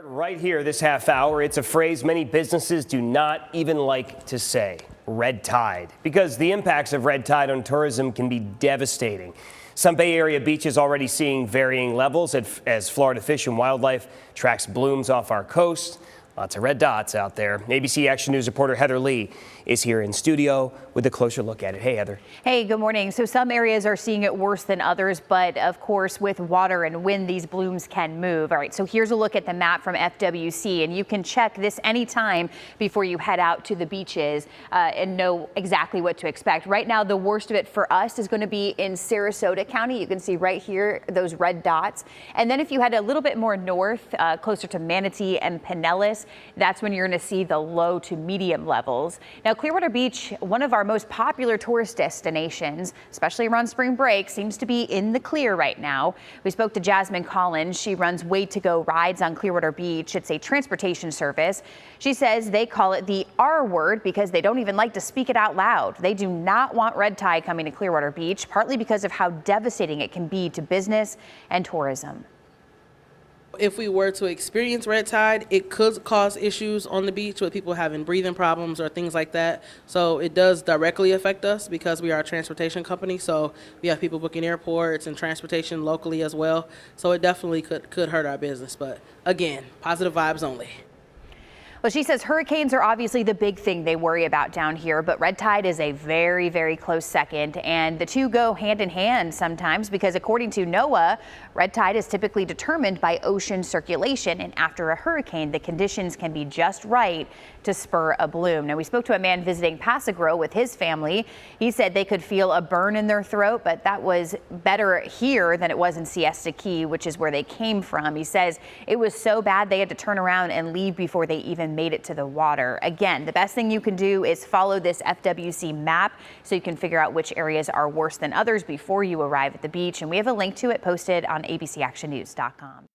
Right here this half hour, it's a phrase many businesses do not even like to say, red tide, because the impacts of red tide on tourism can be devastating. Some Bay Area beaches already seeing varying levels as Florida Fish and Wildlife tracks blooms off our coast. Lots of red dots out there. ABC Action News reporter Heather Lee is here in studio with a closer look at it. Hey, Heather. Hey, good morning. So some areas are seeing it worse than others, but of course with water and wind, these blooms can move. All right, so here's a look at the map from FWC, and you can check this anytime before you head out to the beaches and know exactly what to expect. Right now, the worst of it for us is going to be in Sarasota County. You can see right here those red dots. And then if you head a little bit more north, closer to Manatee and Pinellas, that's when you're going to see the low to medium levels. Now, Clearwater Beach, one of our most popular tourist destinations, especially around spring break, seems to be in the clear right now. We spoke to Jasmine Collins. She runs Way2go Rides on Clearwater Beach. It's a transportation service. She says they call it the R word because they don't even like to speak it out loud. They do not want red tide coming to Clearwater Beach, partly because of how devastating it can be to business and tourism. If we were to experience red tide, it could cause issues on the beach with people having breathing problems or things like that. So it does directly affect us because we are a transportation company. So we have people booking airports and transportation locally as well. So it definitely could hurt our business. But again, positive vibes only. Well, she says hurricanes are obviously the big thing they worry about down here, but red tide is a very, very close second, and the two go hand in hand sometimes because according to NOAA, red tide is typically determined by ocean circulation, and after a hurricane, the conditions can be just right to spur a bloom. Now, we spoke to a man visiting Passagrow with his family. He said they could feel a burn in their throat, but that was better here than it was in Siesta Key, which is where they came from. He says it was so bad they had to turn around and leave before they even made it to the water. Again, the best thing you can do is follow this FWC map so you can figure out which areas are worse than others before you arrive at the beach. And we have a link to it posted on abcactionnews.com.